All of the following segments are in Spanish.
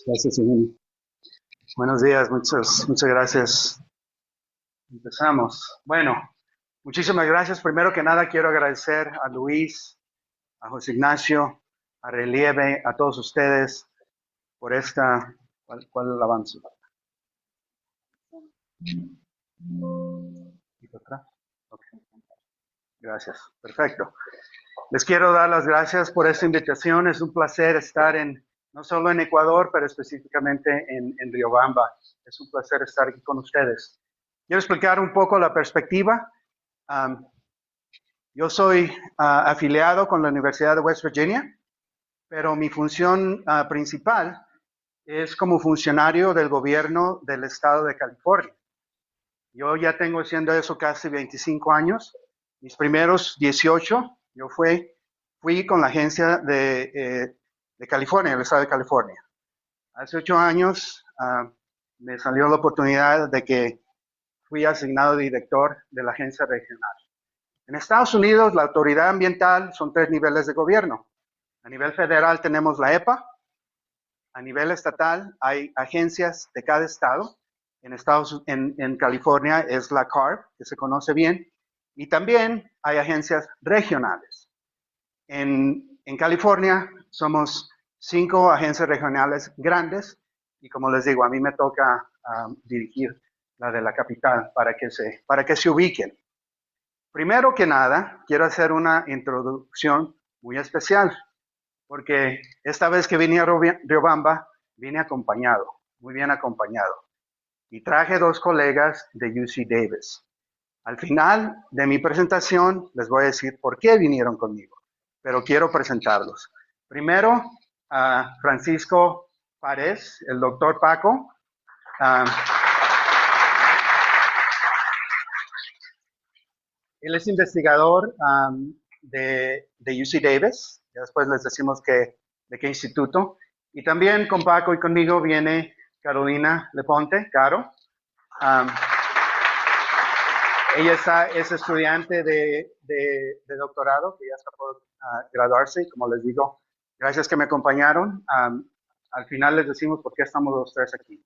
Gracias, Eugenio. Buenos días, muchas gracias. Empezamos. Bueno, muchísimas gracias. Primero que nada, quiero agradecer a Luis, a José Ignacio, a Relieve, a todos ustedes por esta. ¿Cuál avance? ¿Y para atrás? Ok, gracias. Perfecto. Les quiero dar las gracias por esta invitación. Es un placer estar no solo en Ecuador, pero específicamente en Riobamba. Es un placer estar aquí con ustedes. Quiero explicar un poco la perspectiva. Um, yo soy afiliado con la Universidad de West Virginia, pero mi función principal es como funcionario del gobierno del estado de California. Yo ya tengo haciendo eso casi 25 años. Mis primeros 18, yo fui con la agencia de California, el estado de California. Hace 8 años me salió la oportunidad de que fui asignado director de la agencia regional. En Estados Unidos, la autoridad ambiental son 3 niveles de gobierno. A nivel federal tenemos la EPA. A nivel estatal hay agencias de cada estado. En California es la CARB, que se conoce bien. Y también hay agencias regionales. En California somos 5 agencias regionales grandes. Y como les digo, a mí me toca dirigir la de la capital para que se ubiquen. Primero que nada, quiero hacer una introducción muy especial, porque esta vez que vine a Riobamba, vine acompañado, muy bien acompañado, y traje 2 colegas de UC Davis. Al final de mi presentación, les voy a decir por qué vinieron conmigo, pero quiero presentarlos. Primero, a Francisco Párez, el doctor Paco. Él es investigador de UC Davis, ya después les decimos de qué instituto. Y también con Paco y conmigo viene Carolina Leponte, Caro. Ella es estudiante de doctorado, que ya está por graduarse, y como les digo, gracias que me acompañaron. Al final les decimos por qué estamos los 3 aquí.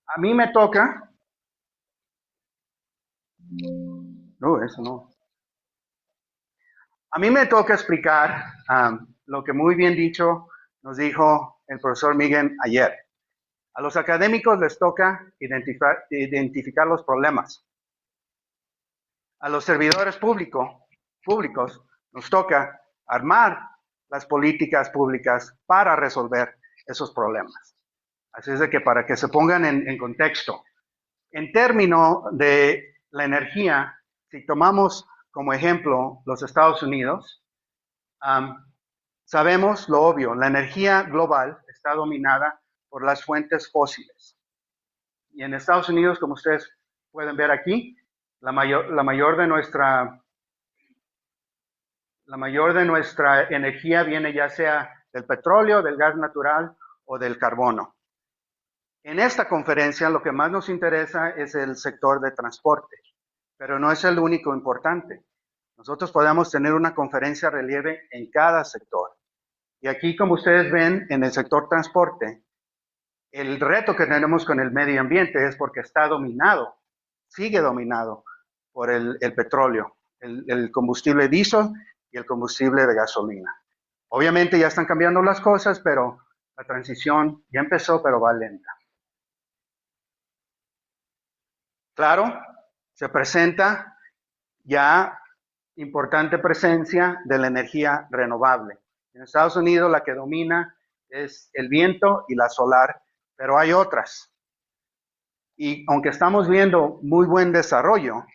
A mí me toca... No, eso no. A mí me toca explicar lo que muy bien dicho nos dijo el profesor Miguel ayer. A los académicos les toca identificar los problemas. A los servidores públicos nos toca armar las políticas públicas para resolver esos problemas. Así es de que para que se pongan en contexto, en términos de la energía, si tomamos como ejemplo los Estados Unidos, sabemos lo obvio, la energía global está dominada por las fuentes fósiles. Y en Estados Unidos, como ustedes pueden ver aquí, la mayor de nuestra energía viene ya sea del petróleo, del gas natural o del carbono. En esta conferencia lo que más nos interesa es el sector de transporte, pero no es el único importante. Nosotros podemos tener una conferencia relieve en cada sector. Y aquí, como ustedes ven, en el sector transporte, el reto que tenemos con el medio ambiente es porque está dominado, sigue dominado por el petróleo, el combustible diésel y el combustible de gasolina. Obviamente ya están cambiando las cosas, pero la transición ya empezó, pero va lenta. Claro, se presenta ya importante presencia de la energía renovable. En Estados Unidos la que domina es el viento y la solar, pero hay otras. Y aunque estamos viendo muy buen desarrollo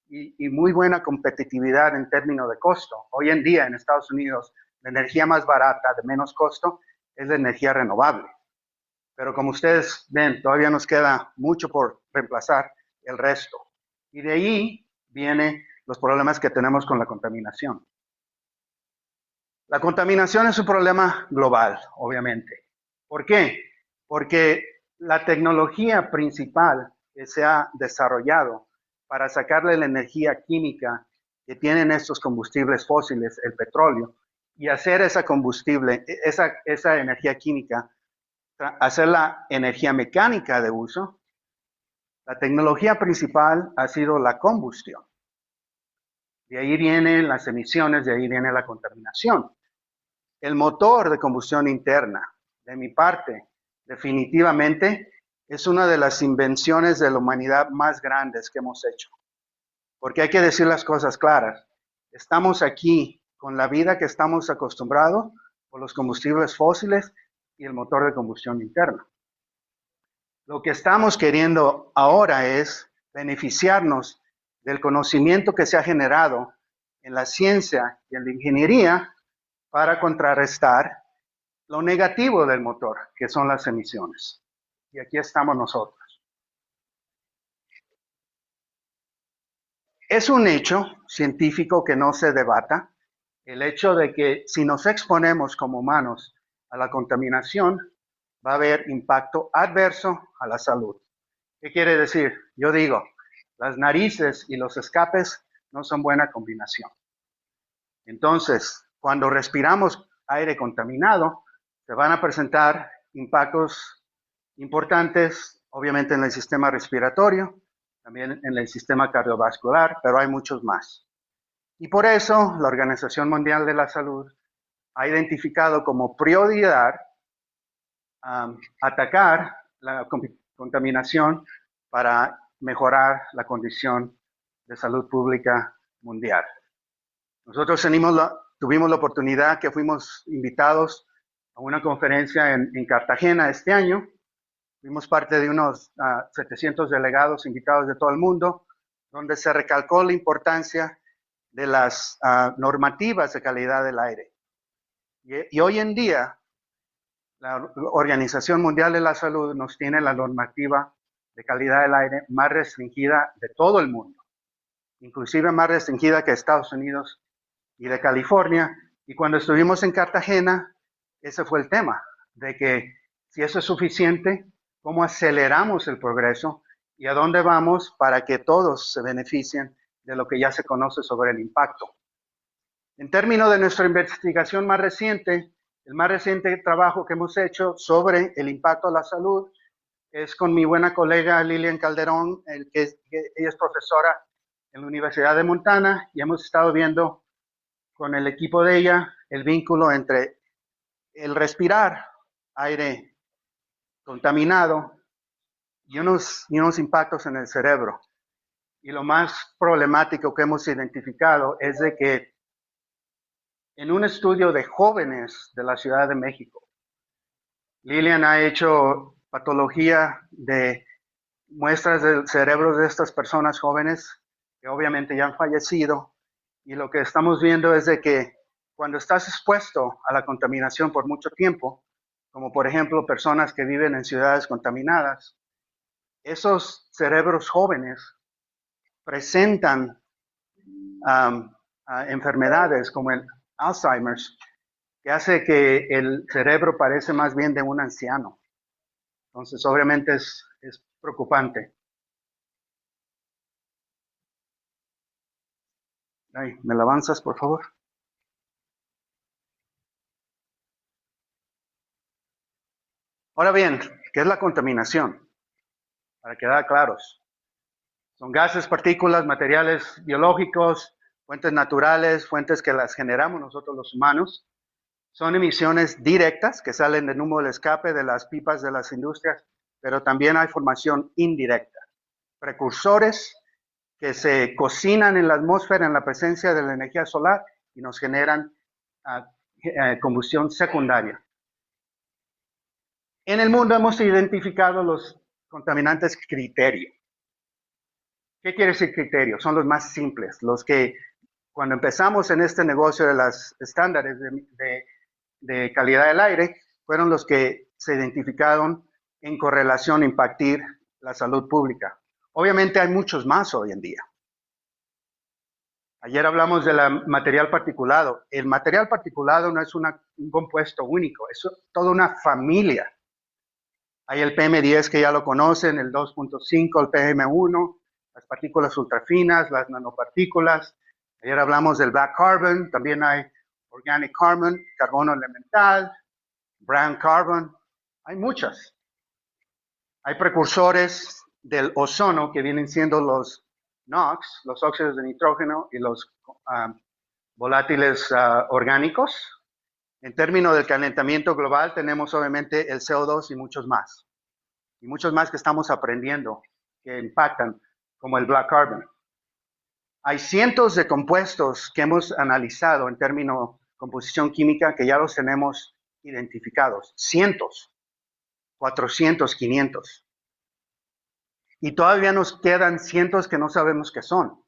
y muy buena competitividad en términos de costo, hoy en día en Estados Unidos la energía más barata, de menos costo, es la energía renovable. Pero como ustedes ven, todavía nos queda mucho por reemplazar el resto. Y de ahí vienen los problemas que tenemos con la contaminación. La contaminación es un problema global, obviamente. ¿Por qué? Porque la tecnología principal que se ha desarrollado para sacarle la energía química que tienen estos combustibles fósiles, el petróleo, y hacer esa combustible, esa energía química, hacer la energía mecánica de uso, la tecnología principal ha sido la combustión. De ahí vienen las emisiones, de ahí viene la contaminación. El motor de combustión interna, de mi parte, definitivamente es una de las invenciones de la humanidad más grandes que hemos hecho. Porque hay que decir las cosas claras. Estamos aquí con la vida que estamos acostumbrados por los combustibles fósiles y el motor de combustión interna. Lo que estamos queriendo ahora es beneficiarnos del conocimiento que se ha generado en la ciencia y en la ingeniería para contrarrestar lo negativo del motor, que son las emisiones. Y aquí estamos nosotros. Es un hecho científico que no se debata, el hecho de que si nos exponemos como humanos a la contaminación, va a haber impacto adverso a la salud. ¿Qué quiere decir? Yo digo, las narices y los escapes no son buena combinación. Entonces, cuando respiramos aire contaminado, se van a presentar impactos importantes, obviamente en el sistema respiratorio, también en el sistema cardiovascular, pero hay muchos más. Y por eso la Organización Mundial de la Salud ha identificado como prioridad atacar la contaminación para mejorar la condición de salud pública mundial. Nosotros tuvimos la oportunidad que fuimos invitados a una conferencia en Cartagena este año. Fuimos parte de unos 700 delegados invitados de todo el mundo, donde se recalcó la importancia de las normativas de calidad del aire. Y hoy en día, la Organización Mundial de la Salud nos tiene la normativa de calidad del aire más restringida de todo el mundo, inclusive más restringida que Estados Unidos y de California. Y cuando estuvimos en Cartagena, ese fue el tema, de que si eso es suficiente, cómo aceleramos el progreso y a dónde vamos para que todos se beneficien de lo que ya se conoce sobre el impacto. En términos de nuestra investigación más reciente, el más reciente trabajo que hemos hecho sobre el impacto a la salud es con mi buena colega Lilian Calderón, ella es profesora en la Universidad de Montana, y hemos estado viendo con el equipo de ella el vínculo entre el respirar aire contaminado y unos impactos en el cerebro. Y lo más problemático que hemos identificado es de que en un estudio de jóvenes de la Ciudad de México, Lilian ha hecho patología de muestras del cerebro de estas personas jóvenes que obviamente ya han fallecido, y lo que estamos viendo es de que cuando estás expuesto a la contaminación por mucho tiempo, como por ejemplo personas que viven en ciudades contaminadas, esos cerebros jóvenes presentan enfermedades como el Alzheimer's, que hace que el cerebro parece más bien de un anciano. Entonces, obviamente es preocupante. Ay, ¿me la avanzas, por favor? Ahora bien, ¿qué es la contaminación? Para quedar claros. Son gases, partículas, materiales biológicos, fuentes naturales, fuentes que las generamos nosotros los humanos. Son emisiones directas que salen del humo del escape de las pipas de las industrias, pero también hay formación indirecta. Precursores que se cocinan en la atmósfera en la presencia de la energía solar y nos generan combustión secundaria. En el mundo hemos identificado los contaminantes criterio. ¿Qué quiere decir criterio? Son los más simples, los que cuando empezamos en este negocio de los estándares de calidad del aire, fueron los que se identificaron en correlación a impactar la salud pública. Obviamente hay muchos más hoy en día. Ayer hablamos del material particulado. El material particulado no es un compuesto único, es toda una familia. Hay el PM10 que ya lo conocen, el 2.5, el PM1, las partículas ultrafinas, las nanopartículas. Ayer hablamos del black carbon, también hay organic carbon, carbono elemental, brown carbon, hay muchas. Hay precursores del ozono que vienen siendo los NOx, los óxidos de nitrógeno y los volátiles orgánicos. En términos del calentamiento global tenemos obviamente el CO2 y muchos más. Y muchos más que estamos aprendiendo que impactan, como el black carbon. Hay cientos de compuestos que hemos analizado en términos de composición química que ya los tenemos identificados. Cientos, 400, 500. Y todavía nos quedan cientos que no sabemos qué son.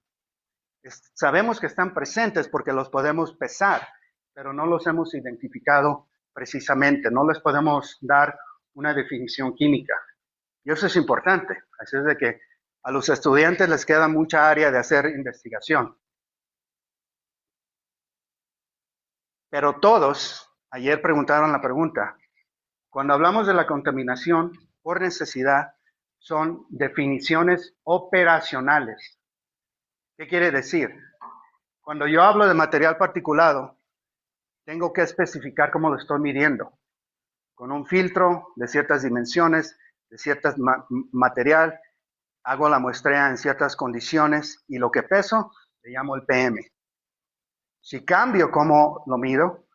Sabemos que están presentes porque los podemos pesar, pero no los hemos identificado precisamente. No les podemos dar una definición química. Y eso es importante. Así es de que a los estudiantes les queda mucha área de hacer investigación. Pero todos, ayer preguntaron la pregunta, cuando hablamos de la contaminación por necesidad, son definiciones operacionales. ¿Qué quiere decir? Cuando yo hablo de material particulado, tengo que especificar cómo lo estoy midiendo. Con un filtro de ciertas dimensiones, de cierto material, hago la muestrea en ciertas condiciones y lo que peso le llamo el PM. Si cambio cómo lo mido,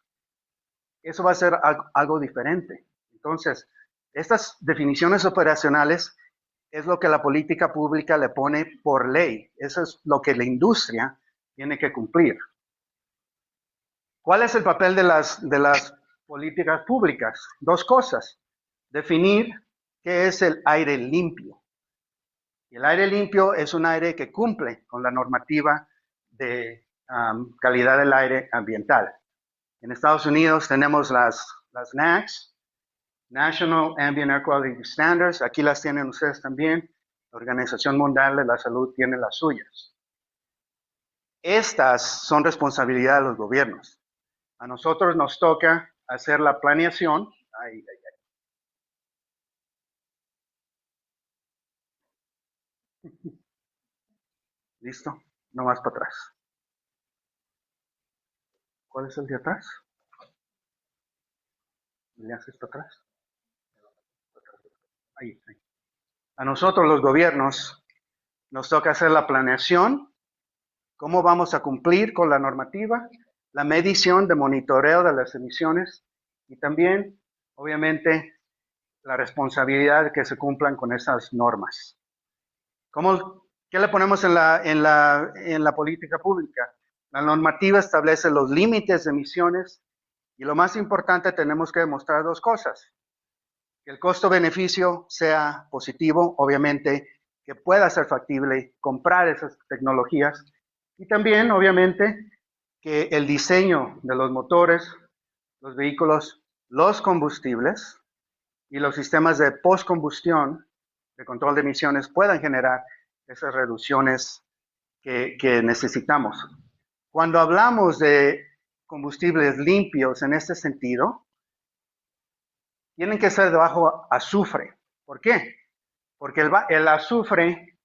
eso va a ser algo diferente. Entonces, estas definiciones operacionales es lo que la política pública le pone por ley. Eso es lo que la industria tiene que cumplir. ¿Cuál es el papel de las políticas públicas? Dos cosas. Definir qué es el aire limpio. Y el aire limpio es un aire que cumple con la normativa de calidad del aire ambiental. En Estados Unidos tenemos las NAAQS, National Ambient Air Quality Standards. Aquí las tienen ustedes también. La Organización Mundial de la Salud tiene las suyas. Estas son responsabilidad de los gobiernos. A nosotros nos toca hacer la planeación. ¿Listo? No más para atrás. ¿Cuál es el de atrás? ¿Le haces para atrás? Ahí. A nosotros los gobiernos nos toca hacer la planeación, cómo vamos a cumplir con la normativa, la medición de monitoreo de las emisiones y también, obviamente, la responsabilidad de que se cumplan con esas normas. ¿Qué le ponemos en la política pública? La normativa establece los límites de emisiones y lo más importante, tenemos que demostrar dos cosas. Que el costo-beneficio sea positivo, obviamente, que pueda ser factible comprar esas tecnologías y también, obviamente, que el diseño de los motores, los vehículos, los combustibles y los sistemas de postcombustión, de control de emisiones, puedan generar esas reducciones que necesitamos. Cuando hablamos de combustibles limpios en este sentido, tienen que ser de bajo azufre. ¿Por qué? Porque el azufre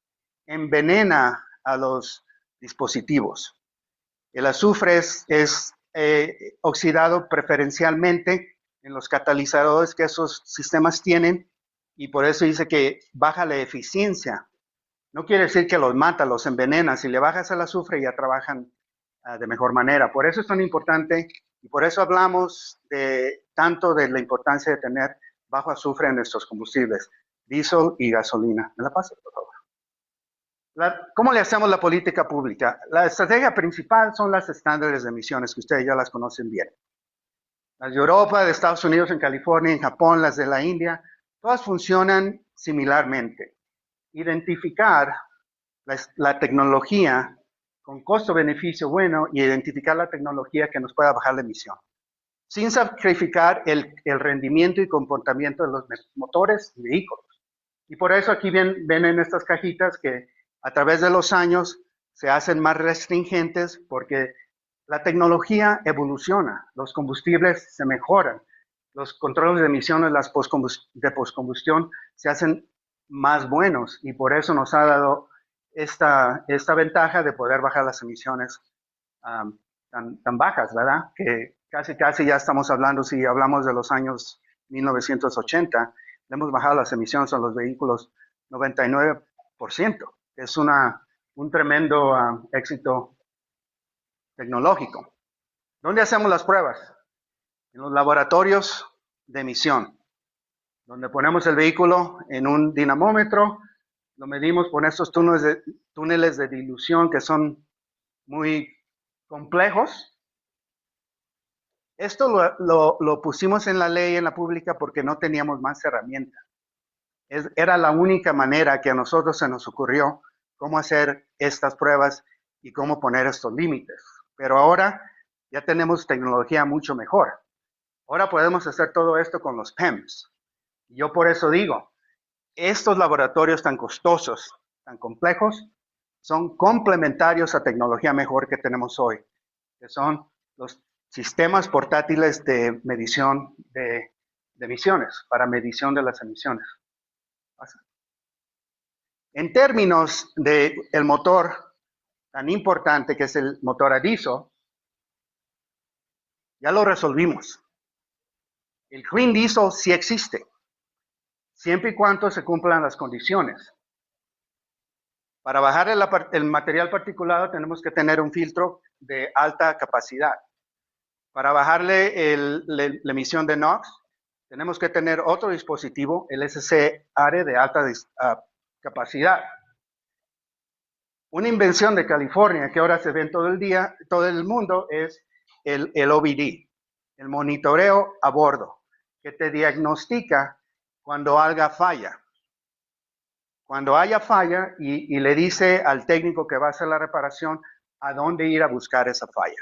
envenena a los dispositivos. El azufre es oxidado preferencialmente en los catalizadores que esos sistemas tienen y por eso dice que baja la eficiencia. No quiere decir que los mata, los envenena. Si le bajas el azufre ya trabajan de mejor manera. Por eso es tan importante y por eso hablamos tanto de la importancia de tener bajo azufre en nuestros combustibles, diésel y gasolina. ¿Me la pasas, por favor? ¿Cómo le hacemos la política pública? La estrategia principal son las estándares de emisiones, que ustedes ya las conocen bien. Las de Europa, de Estados Unidos, en California, en Japón, las de la India, todas funcionan similarmente. Identificar la tecnología con costo-beneficio bueno y identificar la tecnología que nos pueda bajar la emisión, sin sacrificar el rendimiento y comportamiento de los motores y vehículos. Y por eso aquí ven en estas cajitas que a través de los años se hacen más restringentes porque la tecnología evoluciona, los combustibles se mejoran, los controles de emisiones de postcombustión se hacen más buenos y por eso nos ha dado esta ventaja de poder bajar las emisiones tan bajas, ¿verdad? Que casi ya estamos hablando, si hablamos de los años 1980, le hemos bajado las emisiones a los vehículos 99%. Es un tremendo éxito tecnológico. ¿Dónde hacemos las pruebas? En los laboratorios de emisión, donde ponemos el vehículo en un dinamómetro, lo medimos con estos túneles de dilución que son muy complejos. Esto lo pusimos en la ley, en la pública, porque no teníamos más herramientas. Era la única manera que a nosotros se nos ocurrió cómo hacer estas pruebas y cómo poner estos límites. Pero ahora ya tenemos tecnología mucho mejor. Ahora podemos hacer todo esto con los PEMS. Y yo por eso digo, estos laboratorios tan costosos, tan complejos, son complementarios a tecnología mejor que tenemos hoy, que son los sistemas portátiles de medición de emisiones, para medición de las emisiones. En términos del motor tan importante que es el motor a diésel, ya lo resolvimos. El clean diesel sí existe, siempre y cuando se cumplan las condiciones. Para bajar el material particulado tenemos que tener un filtro de alta capacidad. Para bajarle la emisión de NOx, tenemos que tener otro dispositivo, el SCR de alta capacidad. Una invención de California que ahora se ve en todo el mundo, es el OBD, el monitoreo a bordo, que te diagnostica cuando haya falla. Cuando haya falla y le dice al técnico que va a hacer la reparación a dónde ir a buscar esa falla.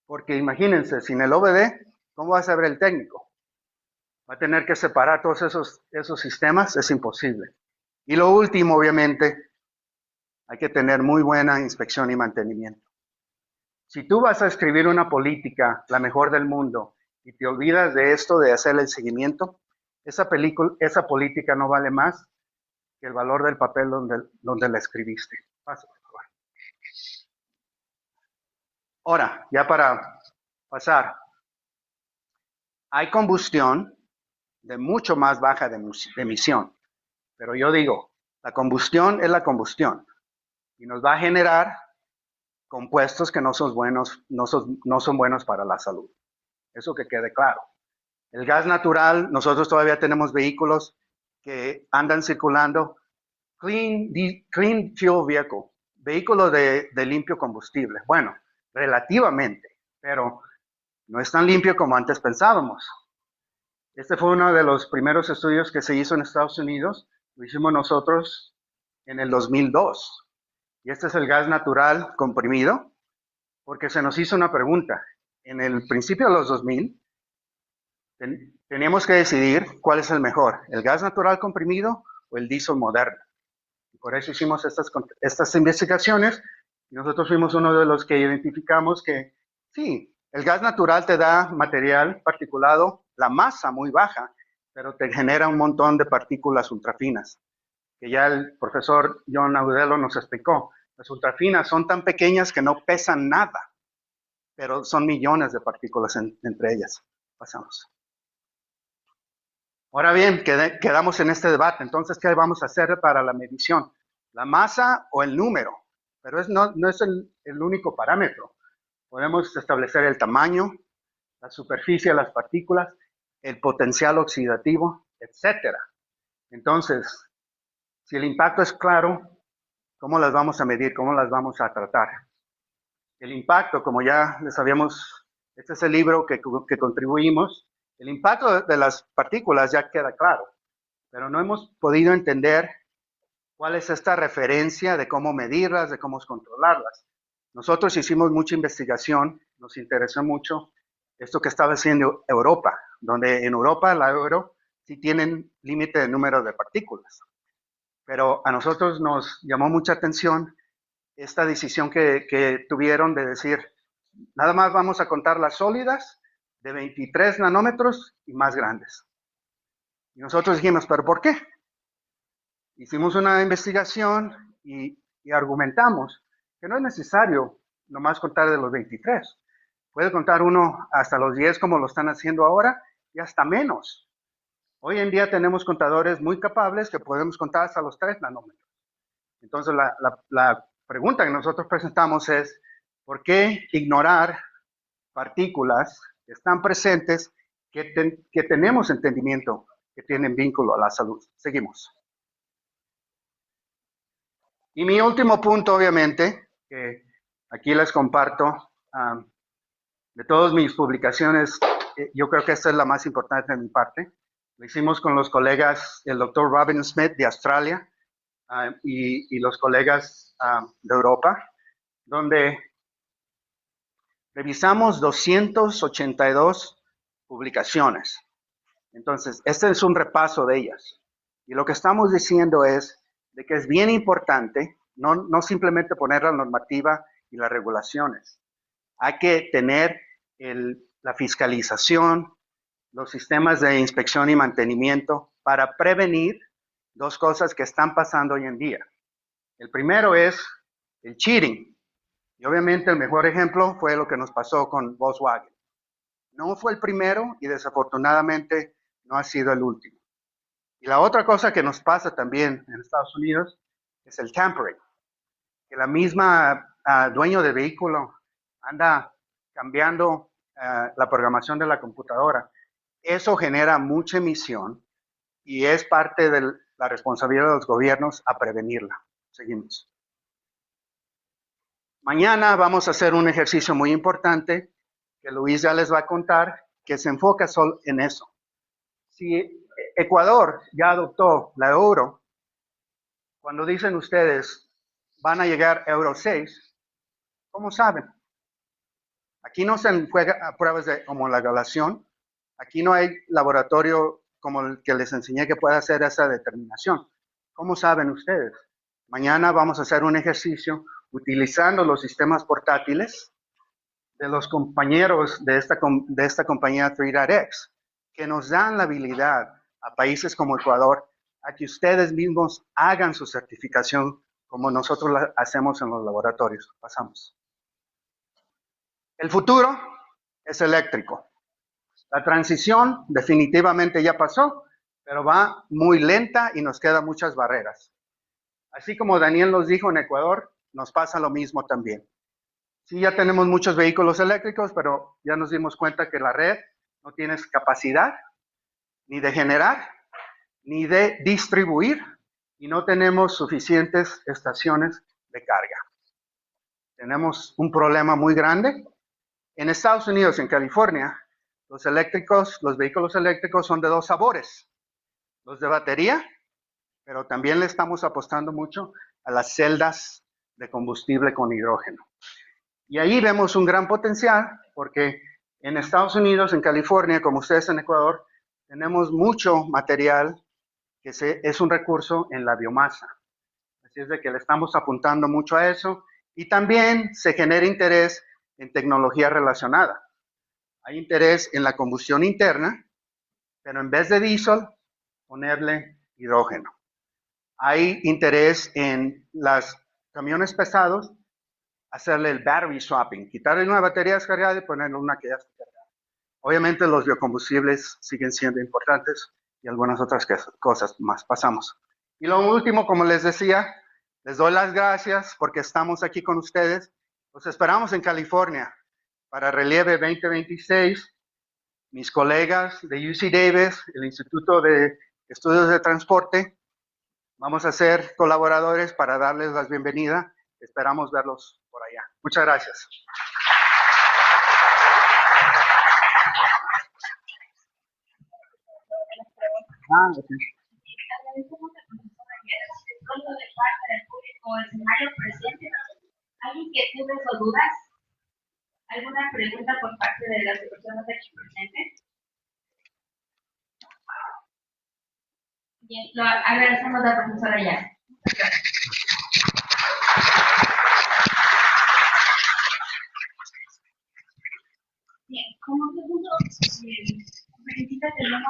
Porque imagínense, sin el OBD, ¿cómo va a saber el técnico? Va a tener que separar todos esos sistemas, es imposible. Y lo último, obviamente, hay que tener muy buena inspección y mantenimiento. Si tú vas a escribir una política, la mejor del mundo, y te olvidas de esto, de hacer el seguimiento, esa política no vale más que el valor del papel donde la escribiste. Pasa, por favor. Ahora, ya para pasar, hay combustión de mucho más baja de emisión, pero yo digo, la combustión es la combustión y nos va a generar compuestos que no son buenos para la salud. Eso que quede claro. El gas natural, nosotros todavía tenemos vehículos que andan circulando, clean fuel vehicle, vehículo de limpio combustible. Bueno, relativamente, pero no es tan limpio como antes pensábamos. Este fue uno de los primeros estudios que se hizo en Estados Unidos, lo hicimos nosotros en el 2002. Y este es el gas natural comprimido, porque se nos hizo una pregunta. En el principio de los 2000, teníamos que decidir cuál es el mejor, el gas natural comprimido o el diésel moderno. Y por eso hicimos estas investigaciones y nosotros fuimos uno de los que identificamos que sí, el gas natural te da material particulado, la masa muy baja, pero te genera un montón de partículas ultrafinas, que ya el profesor John Agudelo nos explicó. Las ultrafinas son tan pequeñas que no pesan nada, pero son millones de partículas entre ellas. Pasamos. Ahora bien, quedamos en este debate. Entonces, ¿qué vamos a hacer para la medición? ¿La masa o el número? Pero no es el único parámetro. Podemos establecer el tamaño, la superficie de las partículas, el potencial oxidativo, etc. Entonces, si el impacto es claro, ¿cómo las vamos a medir? ¿Cómo las vamos a tratar? El impacto, como ya les habíamos, este es el libro que contribuimos, el impacto de las partículas ya queda claro, pero no hemos podido entender cuál es esta referencia de cómo medirlas, de cómo controlarlas. Nosotros hicimos mucha investigación, nos interesó mucho esto que estaba haciendo Europa, donde en Europa la Euro sí tienen límite de número de partículas. Pero a nosotros nos llamó mucha atención esta decisión que tuvieron de decir, nada más vamos a contar las sólidas de 23 nanómetros y más grandes. Y nosotros dijimos, ¿pero por qué? Hicimos una investigación y argumentamos que no es necesario nomás contar de los 23. Puede contar uno hasta los 10 como lo están haciendo ahora y hasta menos. Hoy en día tenemos contadores muy capaces que podemos contar hasta los 3 nanómetros. Entonces la pregunta que nosotros presentamos es, ¿por qué ignorar partículas que están presentes, que tenemos entendimiento, que tienen vínculo a la salud? Seguimos. Y mi último punto, obviamente, que aquí les comparto, de todas mis publicaciones, yo creo que esta es la más importante de mi parte. Lo hicimos con los colegas, el doctor Robin Smith de Australia y los colegas de Europa, donde revisamos 282 publicaciones. Entonces, este es un repaso de ellas. Y lo que estamos diciendo es de que es bien importante no simplemente poner la normativa y las regulaciones. Hay que tener la fiscalización, los sistemas de inspección y mantenimiento para prevenir dos cosas que están pasando hoy en día. El primero es el cheating. Y obviamente el mejor ejemplo fue lo que nos pasó con Volkswagen. No fue el primero y desafortunadamente no ha sido el último. Y la otra cosa que nos pasa también en Estados Unidos es el tampering, que la misma dueño de vehículo anda cambiando la programación de la computadora. Eso genera mucha emisión y es parte de la responsabilidad de los gobiernos a prevenirla. Seguimos. Mañana vamos a hacer un ejercicio muy importante que Luis ya les va a contar, que se enfoca solo en eso. Si Ecuador ya adoptó la euro, cuando dicen ustedes van a llegar a Euro 6, ¿cómo saben? Aquí no se juega pruebas de homologación, aquí no hay laboratorio como el que les enseñé que pueda hacer esa determinación. ¿Cómo saben ustedes? Mañana vamos a hacer un ejercicio utilizando los sistemas portátiles de los compañeros de esta compañía 3.x, que nos dan la habilidad a países como Ecuador a que ustedes mismos hagan su certificación como nosotros la hacemos en los laboratorios. Pasamos. El futuro es eléctrico. La transición definitivamente ya pasó, pero va muy lenta y nos quedan muchas barreras. Así como Daniel nos dijo en Ecuador, nos pasa lo mismo también. Sí, ya tenemos muchos vehículos eléctricos, pero ya nos dimos cuenta que la red no tiene capacidad ni de generar, ni de distribuir, y no tenemos suficientes estaciones de carga. Tenemos un problema muy grande. En Estados Unidos, en California, los vehículos eléctricos son de dos sabores. Los de batería, pero también le estamos apostando mucho a las celdas de combustible con hidrógeno. Y ahí vemos un gran potencial porque en Estados Unidos, en California, como ustedes en Ecuador, tenemos mucho material que es un recurso en la biomasa. Así es de que le estamos apuntando mucho a eso y también se genera interés en tecnología relacionada. Hay interés en la combustión interna, pero en vez de diésel, ponerle hidrógeno. Hay interés en los camiones pesados, hacerle el battery swapping, quitarle una batería descargada y ponerle una que ya está cargada. Obviamente los biocombustibles siguen siendo importantes y algunas otras cosas más. Pasamos. Y lo último, como les decía, les doy las gracias porque estamos aquí con ustedes. Los esperamos en California para Relieve 2026. Mis colegas de UC Davis, el Instituto de Estudios de Transporte, vamos a ser colaboradores para darles la bienvenida. Esperamos verlos por allá. Muchas gracias. Okay. Agradecemos al profesor Aguirre solo de parte del público escenario presente. ¿Hay inquietudes o dudas? ¿Alguna pregunta por parte de las personas aquí presentes? Bien, lo agradecemos a la profesora Ayala. Bien, como segundo, felicita el